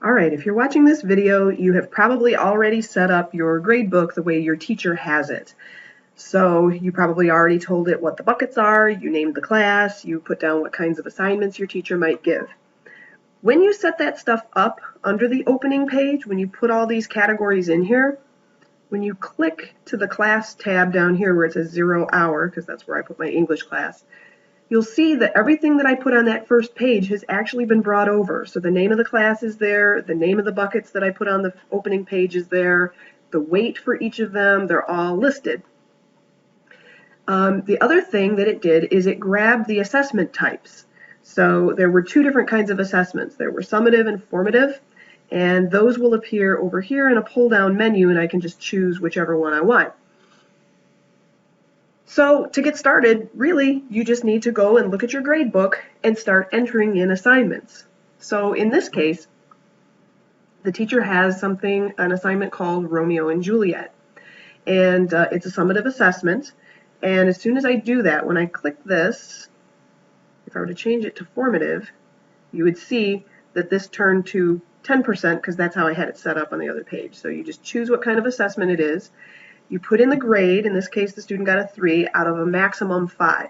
All right, if you're watching this video, you have probably already set up your gradebook the way your teacher has it. So you probably already told it what the buckets are, you named the class, you put down what kinds of assignments your teacher might give. When you set that stuff up under the opening page, when you put all these categories in here, when you click to the class tab down here where it says 0 hour, because that's where I put my English class, you'll see that everything that I put on that first page has actually been brought over. So the name of the class is there, the name of the buckets that I put on the opening page is there, the weight for each of them, they're all listed. The other thing that it did is it grabbed the assessment types. So there were two different kinds of assessments. There were summative and formative, and those will appear over here in a pull-down menu, and I can just choose whichever one I want. So to get started, really, you just need to go and look at your grade book and start entering in assignments. So in this case, the teacher has an assignment called Romeo and Juliet. And it's a summative assessment. And as soon as I do that, when I click this, if I were to change it to formative, you would see that this turned to 10% because that's how I had it set up on the other page. So you just choose what kind of assessment it is. You put in the grade. In this case, the student got a 3 out of a maximum 5.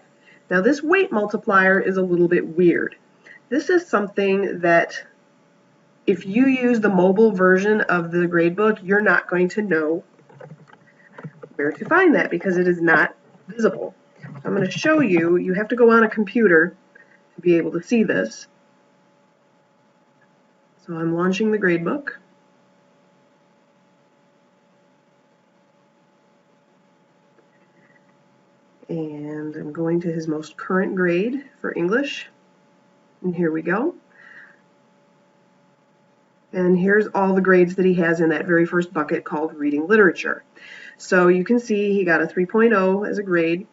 Now this weight multiplier is a little bit weird. This is something that if you use the mobile version of the gradebook, you're not going to know where to find that because it is not visible. So I'm going to show you. You have to go on a computer to be able to see this. So I'm launching the gradebook. And I'm going to his most current grade for English. And here we go. And here's all the grades that he has in that very first bucket called Reading Literature. So you can see he got a 3.0 as a grade.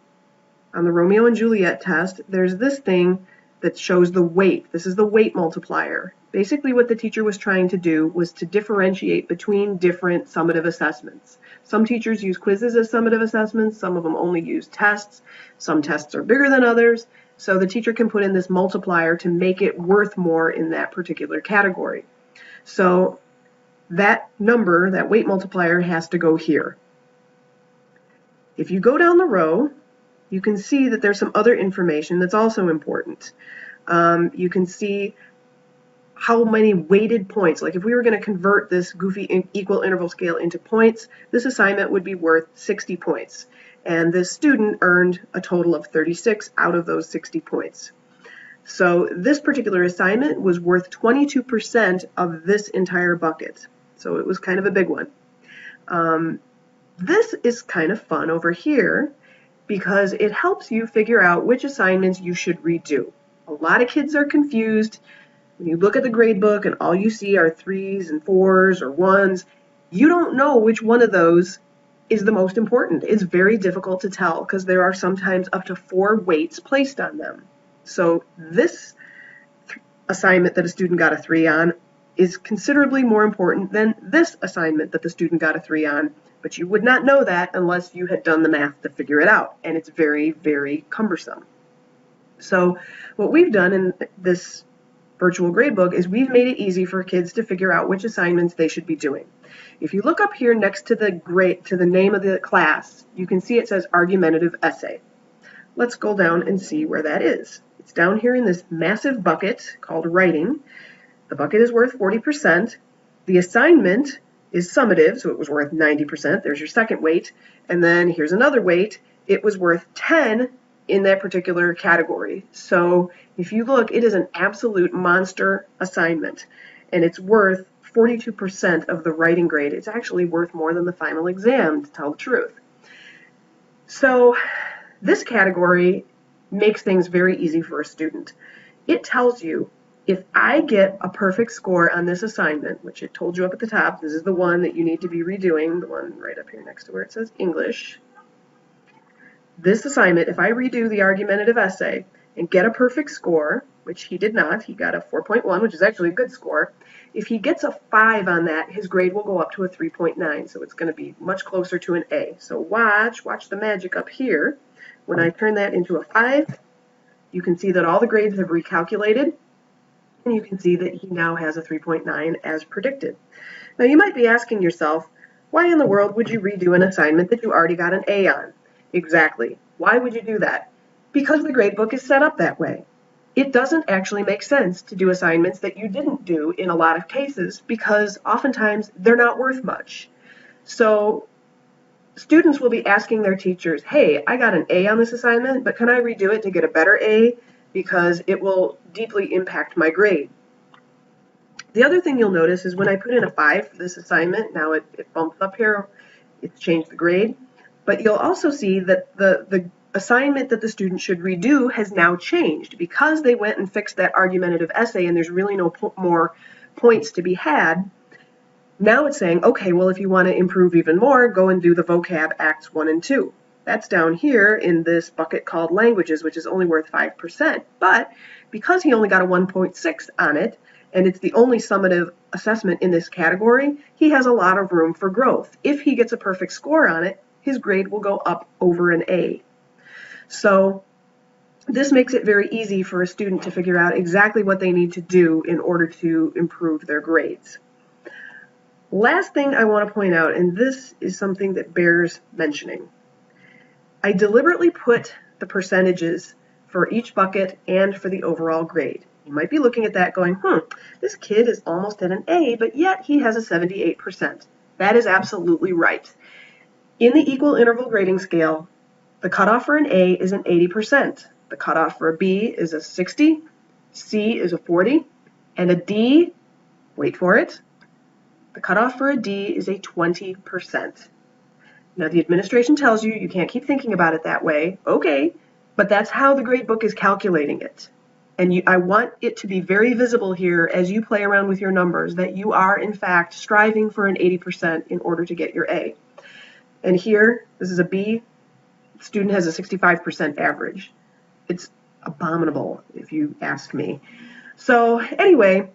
On the Romeo and Juliet test, there's this thing that shows the weight. This is the weight multiplier. Basically what the teacher was trying to do was to differentiate between different summative assessments. Some teachers use quizzes as summative assessments, some of them only use tests. Some tests are bigger than others, so the teacher can put in this multiplier to make it worth more in that particular category. So that number, that weight multiplier, has to go here. If you go down the row, you can see that there's some other information that's also important. You can see how many weighted points. Like if we were going to convert this goofy equal interval scale into points, this assignment would be worth 60 points. And this student earned a total of 36 out of those 60 points. So this particular assignment was worth 22% of this entire bucket. So it was kind of a big one. This is kind of fun over here because it helps you figure out which assignments you should redo. A lot of kids are confused. When you look at the grade book and all you see are 3s and 4s or 1s, you don't know which one of those is the most important. It's very difficult to tell because there are sometimes up to 4 weights placed on them. So this assignment that a student got a 3 on is considerably more important than this assignment that the student got a 3 on, but you would not know that unless you had done the math to figure it out, and it's very, very cumbersome. So what we've done in this virtual gradebook is we've made it easy for kids to figure out which assignments they should be doing. If you look up here next to the name of the class, you can see it says argumentative essay. Let's go down and see where that is. It's down here in this massive bucket called writing. The bucket is worth 40%. The assignment is summative, so it was worth 90%. There's your second weight. And then here's another weight. It was worth 10 in that particular category. So if you look, it is an absolute monster assignment. And it's worth 42% of the writing grade. It's actually worth more than the final exam, to tell the truth. So this category makes things very easy for a student. It tells you if I get a perfect score on this assignment, which it told you up at the top, this is the one that you need to be redoing, the one right up here next to where it says English. This assignment, if I redo the argumentative essay and get a perfect score, which he did not, he got a 4.1, which is actually a good score. If he gets a 5 on that, his grade will go up to a 3.9, so it's going to be much closer to an A. So watch the magic up here. When I turn that into a 5, you can see that all the grades have recalculated. And you can see that he now has a 3.9 as predicted. Now you might be asking yourself, why in the world would you redo an assignment that you already got an A on? Exactly. Why would you do that? Because the gradebook is set up that way. It doesn't actually make sense to do assignments that you didn't do in a lot of cases because oftentimes they're not worth much. So students will be asking their teachers, hey, I got an A on this assignment, but can I redo it to get a better A because it will deeply impact my grade? The other thing you'll notice is when I put in a 5 for this assignment, now it bumps up here, it's changed the grade, but you'll also see that the assignment that the student should redo has now changed because they went and fixed that argumentative essay and there's really no more points to be had. Now it's saying, okay, well, if you want to improve even more, go and do the vocab acts 1 and 2. That's down here in this bucket called languages, which is only worth 5%. But because he only got a 1.6 on it, and it's the only summative assessment in this category, he has a lot of room for growth. If he gets a perfect score on it, his grade will go up over an A. So this makes it very easy for a student to figure out exactly what they need to do in order to improve their grades. Last thing I want to point out, and this is something that bears mentioning. I deliberately put the percentages for each bucket and for the overall grade. You might be looking at that going, this kid is almost at an A, but yet he has a 78%. That is absolutely right. In the equal interval grading scale, the cutoff for an A is an 80%. The cutoff for a B is a 60, C is a 40, and a D, wait for it, the cutoff for a D is a 20%. Now the administration tells you you can't keep thinking about it that way. Okay, but that's how the gradebook is calculating it. And I want it to be very visible here as you play around with your numbers that you are in fact striving for an 80% in order to get your A. And here, this is a B. The student has a 65% average. It's abominable if you ask me. So anyway,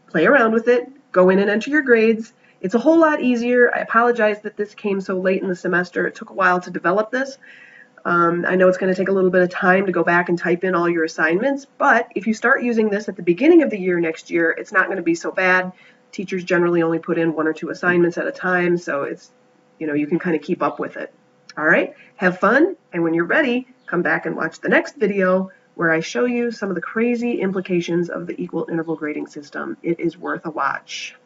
play around with it. Go in and enter your grades. It's a whole lot easier. I apologize that this came so late in the semester. It took a while to develop this. I know it's going to take a little bit of time to go back and type in all your assignments, but if you start using this at the beginning of the year next year, it's not going to be so bad. Teachers generally only put in 1 or 2 assignments at a time, so it's, you can kind of keep up with it. All right, have fun, and when you're ready, come back and watch the next video where I show you some of the crazy implications of the equal interval grading system. It is worth a watch.